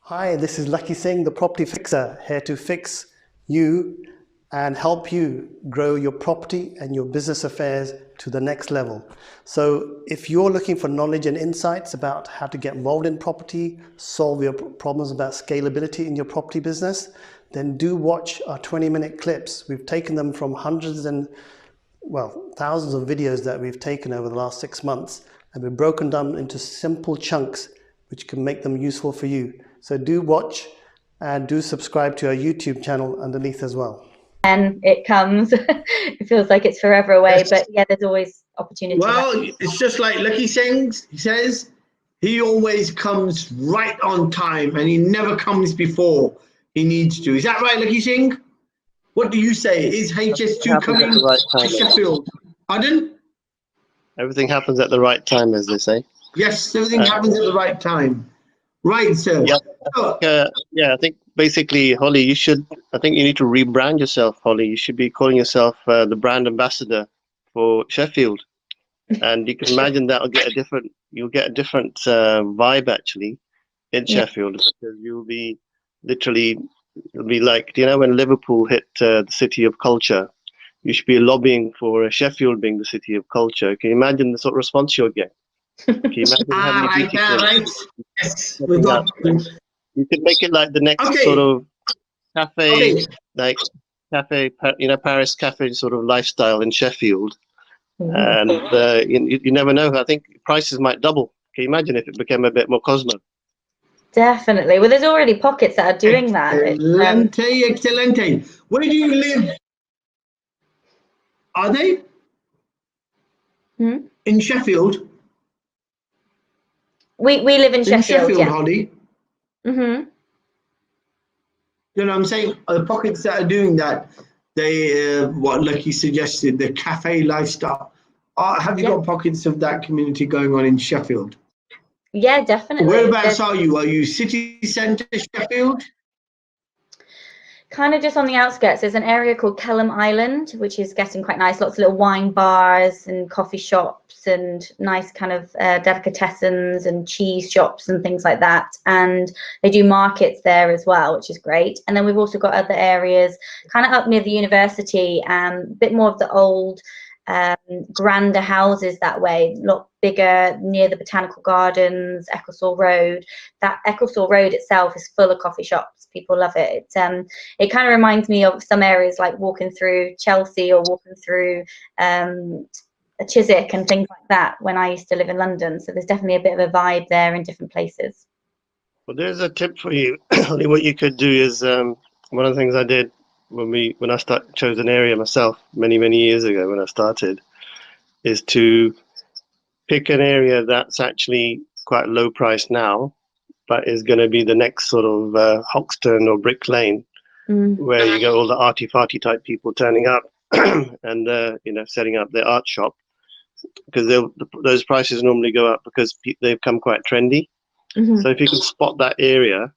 Hi, this is Lakhi Singh, the property fixer, here to fix you and help you grow your property and your business affairs to the next level. So if you're looking for knowledge and insights about how to get involved in property, solve your problems about scalability in your property business, then do watch our 20-minute clips. We've taken them from hundreds and, well, thousands of videos that we've taken over the last 6 months, and we've broken them into simple chunks which can make them useful for you. So do watch and do subscribe to our YouTube channel underneath as well. And it comes, it feels like it's forever away, but yeah, there's always opportunity. Well, it's just like Lakhi Singh, he says, he always comes right on time and he never comes before he needs to. Is that right, Lakhi Singh? What do you say? Is HS2 coming to Sheffield? Pardon? Everything happens at the right time, as they say. Yes, everything happens at the right time. Right, sir. Yeah, I think basically, Holly, I think you need to rebrand yourself, Holly. You should be calling yourself the brand ambassador for Sheffield. And you can imagine that you'll get a different vibe actually in Sheffield, because you'll be literally, it'll be like, you know, when Liverpool hit the city of culture, you should be lobbying for Sheffield being the city of culture. Can you imagine the sort of response you'll get? Can you imagine how many right. Yes, we got. You could make it like the next sort of cafe, like cafe, you know, Paris cafe sort of lifestyle in Sheffield. And you never know. I think prices might double. Can you imagine if it became a bit more cosmo? Definitely. Well, there's already pockets that are doing that. Excelente. Where do you live? Are they in Sheffield? We live in Sheffield, yeah. Holly. You know what I'm saying? The pockets that are doing that, they what Lakhi suggested, the cafe lifestyle. Have you got pockets of that community going on in Sheffield? Yeah, definitely. Whereabouts are you? Are you city centre Sheffield? Kind of just on the outskirts. There's an area called Kelham Island, which is getting quite nice. Lots of little wine bars and coffee shops and nice kind of delicatessens and cheese shops and things like that. And they do markets there as well, which is great. And then we've also got other areas kind of up near the university, a bit more of the old grander houses that way, a lot bigger near the botanical gardens, Ecclesall Road. That Ecclesall Road itself is full of coffee shops. People love it. It kind of reminds me of some areas like walking through Chelsea or walking through Chiswick and things like that when I used to live in London. So there's definitely a bit of a vibe there in different places. Well, there's a tip for you. What you could do is one of the things I did when I chose an area myself many years ago when I started, is to pick an area that's actually quite low price now, but is going to be the next sort of Hoxton or Brick Lane, where you get all the arty-farty type people turning up and you know, setting up their art shop, because those prices normally go up because they've become quite trendy. So if you can spot that area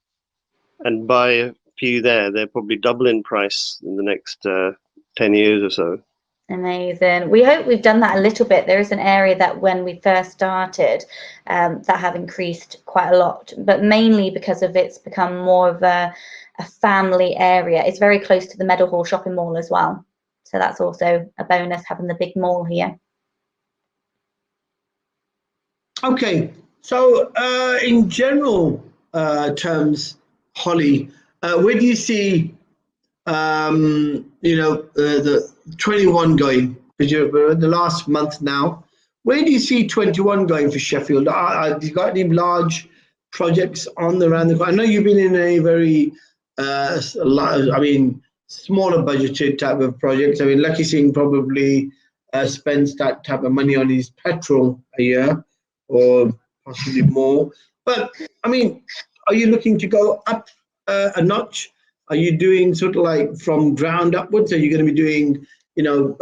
and buy a few there, they're probably double in price in the next 10 years or so. Amazing. We hope we've done that a little bit. There is an area that when we first started that have increased quite a lot, but mainly because of it's become more of a family area. It's very close to the Meadowhall shopping mall as well. So that's also a bonus, having the big mall here. Okay, so in general terms, Holly, where do you see you know, the 21 going? Because you're in the last month now. Where do you see 21 going for Sheffield? Have you got any large projects on the round the corner? I know you've been in a very, I mean, smaller budgeted type of projects. I mean, Lakhi Singh probably spends that type of money on his petrol a year, or possibly more. But I mean, are you looking to go up a notch? Are you doing sort of like from ground upwards? Are you going to be doing, you know,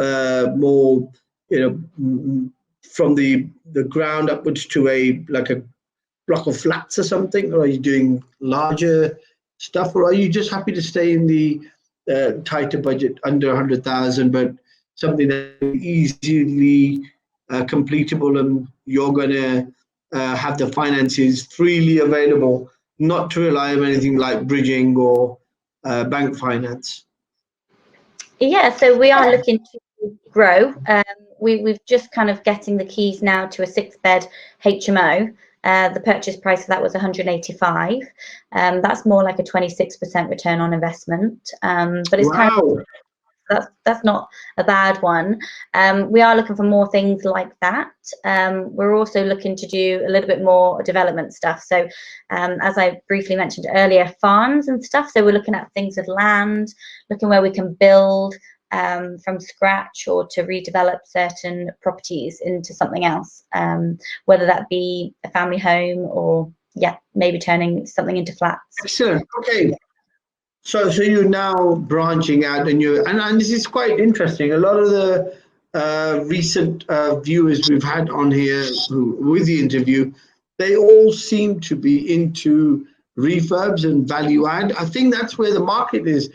more, you know, from the ground upwards to a block of flats or something? Or are you doing larger stuff? Or are you just happy to stay in the tighter budget under 100,000, but something that is easily completable and you're going to have the finances freely available not to rely on anything like bridging or bank finance? Yeah, so we are looking to grow. We've just kind of getting the keys now to a 6-bed HMO. The purchase price of that was 185. That's more like a 26% return on investment. But it's kind of, that's not a bad one. We are looking for more things like that. We're also looking to do a little bit more development stuff. So as I briefly mentioned earlier, farms and stuff. So we're looking at things with land, looking where we can build from scratch or to redevelop certain properties into something else, whether that be a family home or, yeah, maybe turning something into flats. Excellent. Okay. So you're now branching out, and this is quite interesting. A lot of the recent viewers we've had on here with the interview, they all seem to be into refurbs and value add. I think that's where the market is.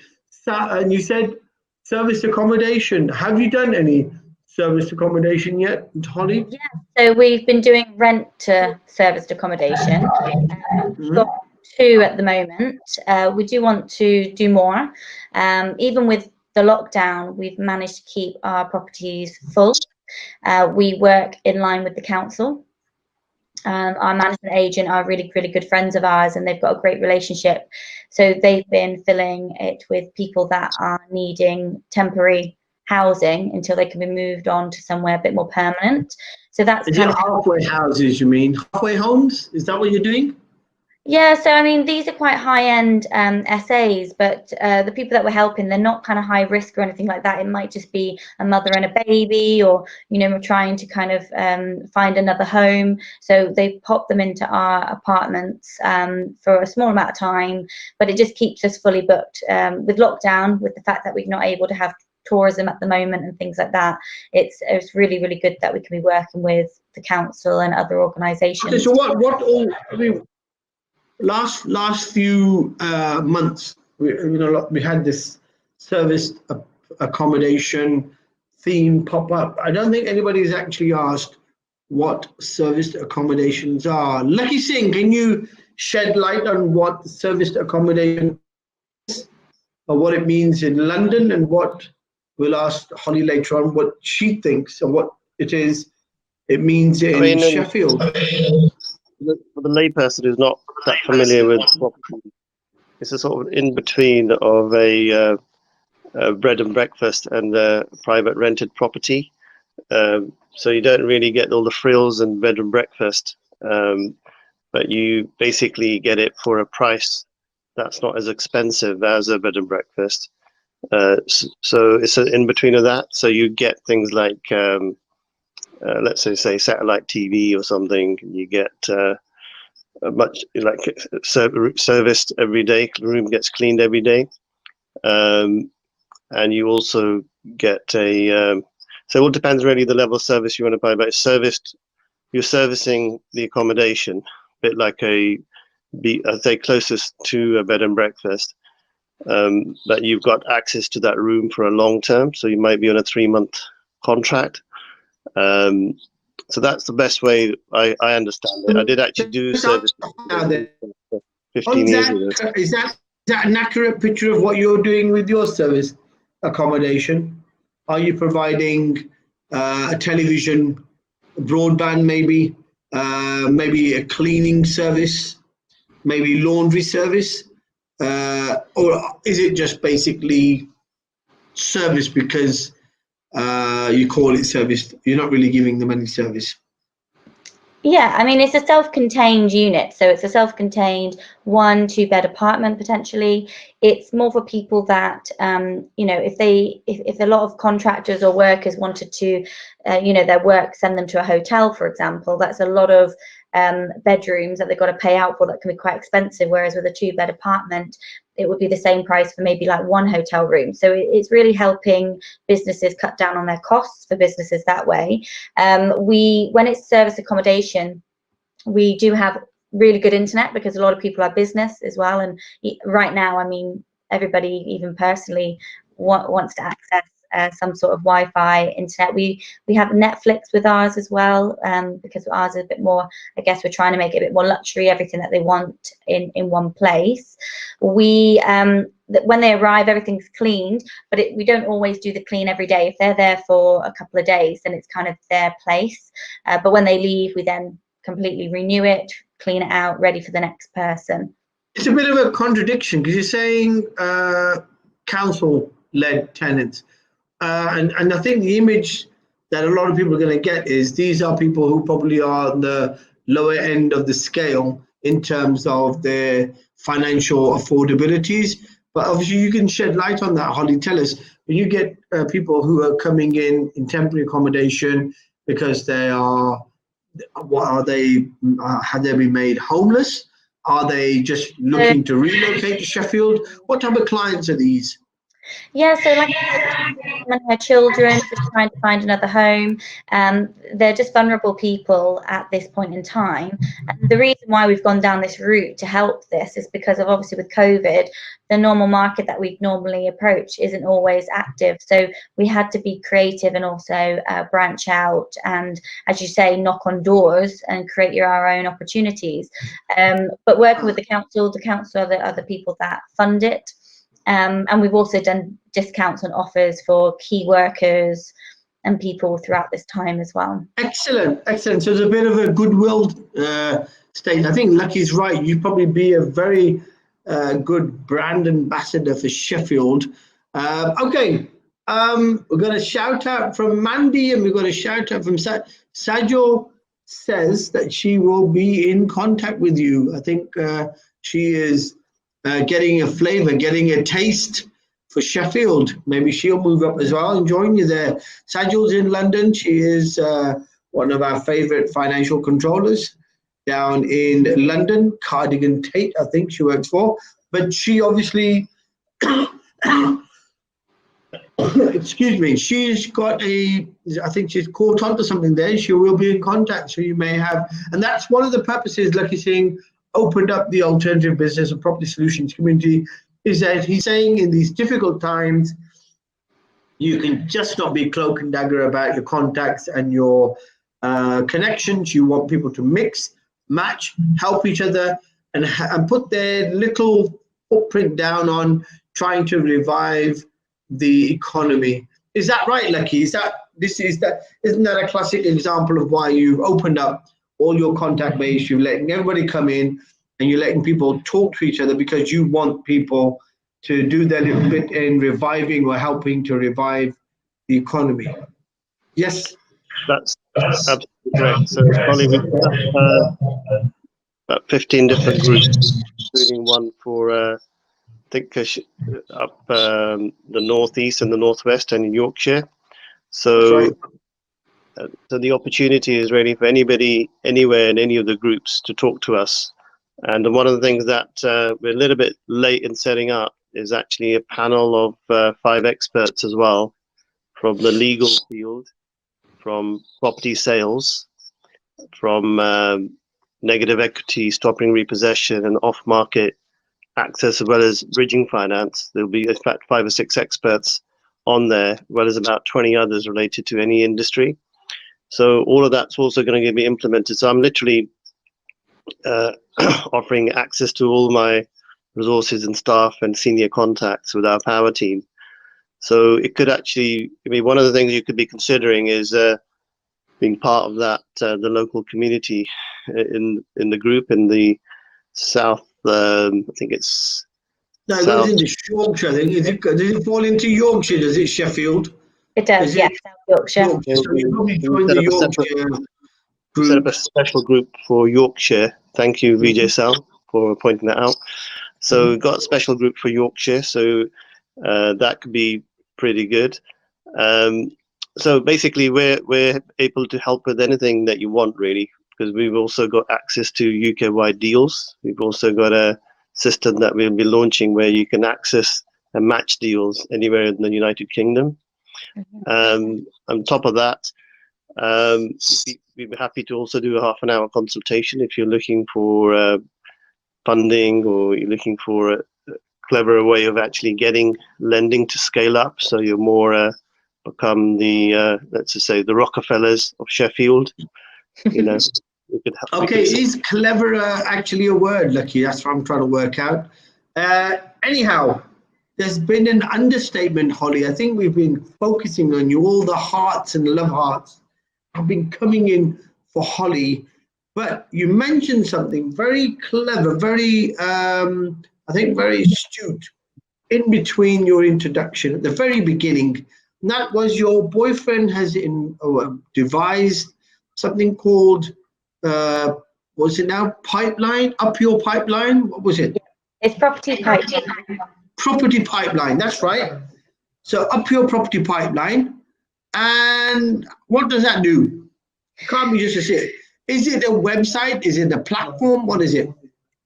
And you said serviced accommodation. Have you done any serviced accommodation yet, Holly? Yeah, so we've been doing rent to serviced accommodation. We've got 2 at the moment. We do want to do more. Even with the lockdown, we've managed to keep our properties full. We work in line with the council. Our management agent are really, really good friends of ours, and they've got a great relationship. So they've been filling it with people that are needing temporary housing until they can be moved on to somewhere a bit more permanent. So that's kind of halfway houses, you mean? Halfway homes? Is that what you're doing? Yeah, so I mean, these are quite high-end SAs, but the people that we're helping, they're not kind of high risk or anything like that. It might just be a mother and a baby, or, you know, we're trying to kind of find another home. So they pop them into our apartments for a small amount of time, but it just keeps us fully booked. With lockdown, with the fact that we're not able to have tourism at the moment and things like that, it's really, really good that we can be working with the council and other organisations. Okay, so what all, I mean, last few months, we had this serviced accommodation theme pop up. I don't think anybody's actually asked what serviced accommodations are. Lakhi Singh, can you shed light on what serviced accommodation is, or what it means in London, and what we'll ask Holly later on what she thinks and what it means in Sheffield. For the layperson who's not that familiar with property, it's a sort of in between of a bread and breakfast and a private rented property. So you don't really get all the frills and bed and breakfast, but you basically get it for a price that's not as expensive as a bed and breakfast. So it's an in between of that. So you get things like let's say satellite TV or something. You get much like serviced every day. The room gets cleaned every day, and you also get a. So it all depends really the level of service you want to buy. But it's serviced. You're servicing the accommodation, a bit like I'd say closest to a bed and breakfast. But you've got access to that room for a long term. So you might be on a 3-month contract. So that's the best way I understand it. I did actually do service 15 years ago. Is that an accurate picture of what you're doing with your service accommodation? Are you providing a television, broadband, maybe a cleaning service, maybe laundry service, or is it just basically service because you call it service? You're not really giving them any service. Yeah, I mean, it's a self-contained unit, so it's a self-contained 1-2-bed apartment potentially. It's more for people that, you know, if a lot of contractors or workers wanted to, you know, their work send them to a hotel, for example, that's a lot of bedrooms that they've got to pay out for that can be quite expensive, whereas with a 2-bed apartment, it would be the same price for maybe like 1 hotel room. So it's really helping businesses cut down on their costs for businesses that way. When it's service accommodation, we do have really good internet because a lot of people are business as well. And right now, I mean, everybody, even personally, wants to access some sort of Wi-Fi internet. We have Netflix with ours as well, because ours is a bit more, I guess we're trying to make it a bit more luxury, everything that they want in one place. We when they arrive, everything's cleaned, but we don't always do the clean every day. If they're there for a couple of days, then it's kind of their place. But when they leave, we then completely renew it, clean it out, ready for the next person. It's a bit of a contradiction because you're saying council-led tenants, and I think the image that a lot of people are going to get is these are people who probably are on the lower end of the scale in terms of their financial affordabilities. But obviously, you can shed light on that, Holly. Tell us, when you get people who are coming in temporary accommodation because they are, what are they? Have they been made homeless? Are they just looking to relocate to Sheffield? What type of clients are these? Yeah, so like and her children just trying to find another home. They're just vulnerable people at this point in time. And the reason why we've gone down this route to help this is because of, obviously, with COVID, the normal market that we'd normally approach isn't always active. So we had to be creative and also branch out and, as you say, knock on doors and create our own opportunities. But working with the council are the other people that fund it. And we've also done discounts and offers for key workers and people throughout this time as well. Excellent, excellent. So there's a bit of a goodwill stage. I think Lakhi's right. You'd probably be a very good brand ambassador for Sheffield. Okay, we're going to shout out from Mandy and we've got a shout out from Sajal says that she will be in contact with you. I think she is getting a flavor, getting a taste for Sheffield. Maybe she'll move up as well and join you there. Sajal's in London. She is one of our favorite financial controllers down in London. Cardigan Tate, I think she works for. But she obviously, excuse me, she's got I think she's caught on to something there. She will be in contact, so you may have. And that's one of the purposes Lakhi Singh opened up the alternative business and property solutions community, is that he's saying in these difficult times, you can just not be cloak and dagger about your contacts and your connections. You want people to mix, match, help each other, and put their little footprint down on trying to revive the economy. Is that right, Lakhi? Isn't that a classic example of why you've opened up all your contact base, you're letting everybody come in and you're letting people talk to each other because you want people to do their little bit in reviving or helping to revive the economy? Yes? That's absolutely correct. So probably we've got about 15 different groups, including one for I think up the northeast and the northwest and in Yorkshire. So so the opportunity is really for anybody, anywhere in any of the groups to talk to us. And one of the things that we're a little bit late in setting up is actually a panel of 5 experts as well, from the legal field, from property sales, from negative equity, stopping repossession and off-market access, as well as bridging finance. There'll be, in fact, 5 or 6 experts on there, as well as about 20 others related to any industry. So all of that's also going to be implemented. So I'm literally offering access to all my resources and staff and senior contacts with our power team. So it could actually, I mean, one of the things you could be considering is being part of that, the local community in the group in the south. I think it's. No, it goes into Yorkshire. I think. Does it fall into Yorkshire? Does it Sheffield? It does, yes, South Yorkshire. So you probably join the Yorkshire group. Set up a special group for Yorkshire. Thank you, Vijay Sal, for pointing that out. So we've got a special group for Yorkshire, so that could be pretty good. So basically, we're able to help with anything that you want, really, because we've also got access to UK-wide deals. We've also got a system that we'll be launching where you can access and match deals anywhere in the United Kingdom. On top of that, we'd be happy to also do a half-an-hour consultation if you're looking for funding or you're looking for a cleverer way of actually getting lending to scale up, so you're more become the let's just say the Rockefellers of Sheffield. You know, we could help. Okay, is cleverer actually a word, Lucky? That's what I'm trying to work out. Anyhow, there's been an understatement, Holly. I think we've been focusing on you. All the hearts and love hearts have been coming in for Holly. But you mentioned something very clever, very, I think, very astute in between your introduction at the very beginning. And that was your boyfriend has devised something called, what's it now? Pipeline? Up Your Pipeline? What was it? It's Property Pipeline. Property Pipeline, that's right. So Up Your Property Pipeline. And what does that do? Can't be just a sit. Is it a website? Is it a platform? What is it?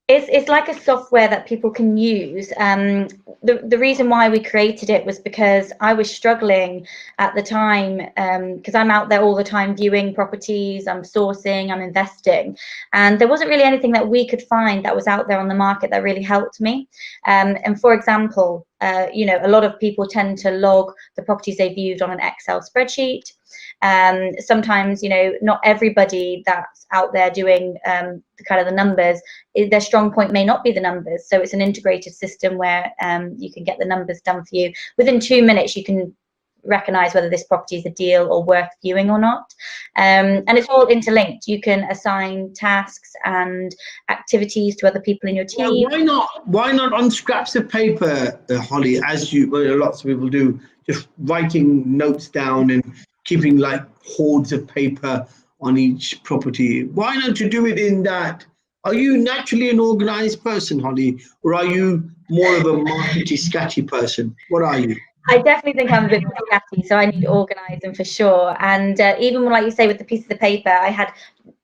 It's like a software that people can use. The reason why we created it was because I was struggling at the time, because I'm out there all the time viewing properties, I'm sourcing, I'm investing, and there wasn't really anything that we could find that was out there on the market that really helped me. And for example, you know, a lot of people tend to log the properties they viewed on an Excel spreadsheet. Sometimes, you know, not everybody that's out there doing the kind of the numbers, their strong point may not be the numbers. So it's an integrated system where you can get the numbers done for you. Within 2 minutes, you can recognize whether this property is a deal or worth viewing or not. And it's all interlinked. You can assign tasks and activities to other people in your team. Well, why not on scraps of paper, Holly, as lots of people do, just writing notes down and keeping like hordes of paper on each property? Why not you do it in that? Are you naturally an organized person, Holly, or are you more of a markety scatty person? What are you? I definitely think I'm a bit more scatty, so I need organising for sure. And even like you say, with the piece of the paper, I had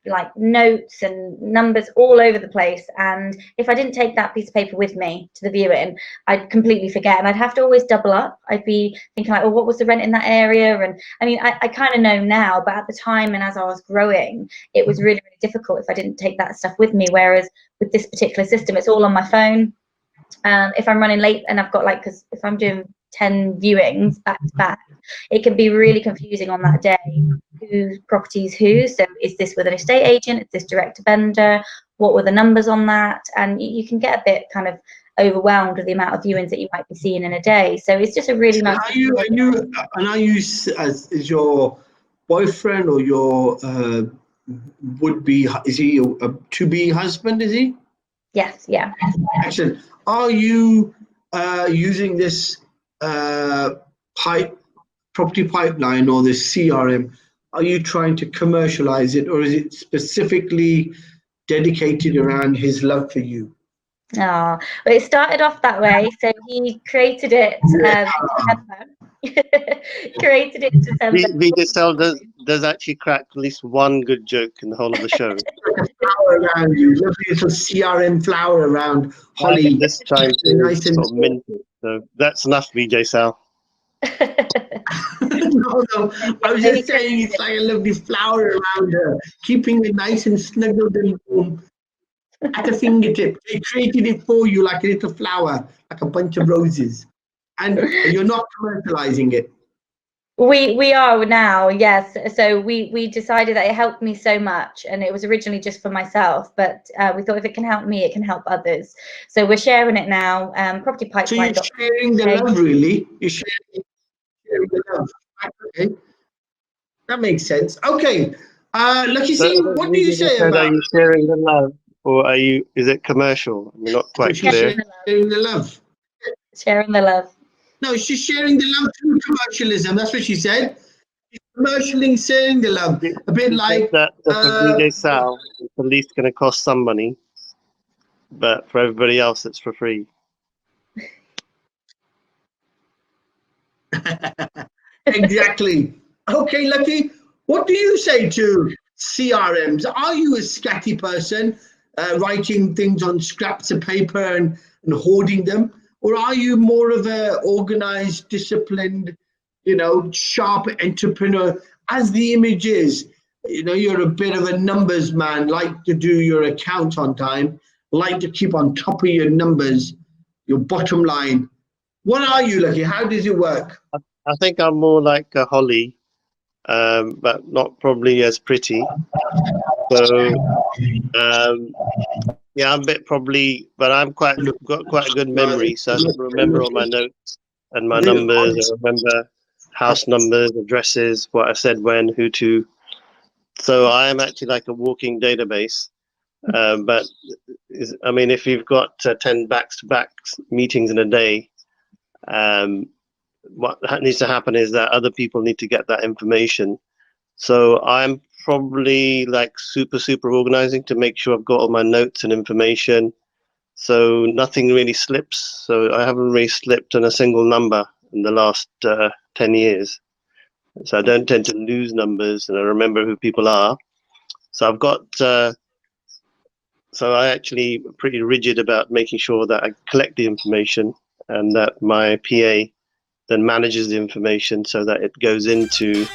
like notes and numbers all over the place. And if I didn't take that piece of paper with me to the viewing, I'd completely forget. And I'd have to always double up. I'd be thinking like, oh, what was the rent in that area? And I mean, I kind of know now, but at the time and as I was growing, it was really, really difficult if I didn't take that stuff with me. Whereas with this particular system, it's all on my phone. If I'm running late and I've got like, because if I'm doing 10 viewings back to back, it can be really confusing on that day whose property's who. So is this with an estate agent? Is this direct to vendor? What were the numbers on that? And you can get a bit kind of overwhelmed with the amount of viewings that you might be seeing in a day. So it's just a really nice. Are you is your boyfriend or your would-be, is he a to-be husband, is he? Yes, yeah. Excellent. Are you using this property pipeline or this CRM? Are you trying to commercialize it, or is it specifically dedicated around his love for you? Oh, well, it started off that way. So he created it in December. Created it in December. VJSL does actually crack at least one good joke in the whole of the show. Flower around you, lovely little CRM flower around Holly. This time nice and sort of mint it. So that's enough, VJSL. No, I was just saying it's like a lovely flower around her, keeping it nice and snuggled and warm at the fingertip. They created it for you like a little flower, like a bunch of roses, and you're not commercializing it. We are now, yes. So we decided that it helped me so much, and it was originally just for myself, but we thought if it can help me, it can help others. So we're sharing it now. Property Pipeline. So you're sharing the love, really. You're sharing the love. Okay, that makes sense. Okay, Lakhi Singh, what do you say about? Are you sharing the love, or are you? Is it commercial? I'm not quite clear. Sharing the love. Sharing the love. No, she's sharing the love through commercialism. That's what she said. She's commercially sharing the love. A bit like that for VJSL, it's at least going to cost some money, but for everybody else, it's for free. Exactly. Okay, Lakhi, what do you say to CRMs? Are you a scatty person, writing things on scraps of paper and hoarding them? Or are you more of a organized, disciplined, sharp entrepreneur? As the image is, you're a bit of a numbers man, like to do your account on time, like to keep on top of your numbers, your bottom line. What are you, Lakhi? How does it work? I think I'm more like a Holly, but not probably as pretty. So yeah, I'm a bit probably, but I'm got quite a good memory, so I can remember all my notes and my numbers. I remember house numbers, addresses, what I said when, who to. So I am actually like a walking database. But I mean, if you've got 10 back-to-back meetings in a day, what needs to happen is that other people need to get that information. So I'm probably like super organizing to make sure I've got all my notes and information. So nothing really slips. So I haven't really slipped on a single number in the last 10 years. So I don't tend to lose numbers, and I remember who people are. So I've got, so I actually pretty rigid about making sure that I collect the information and that my PA then manages the information so that it goes into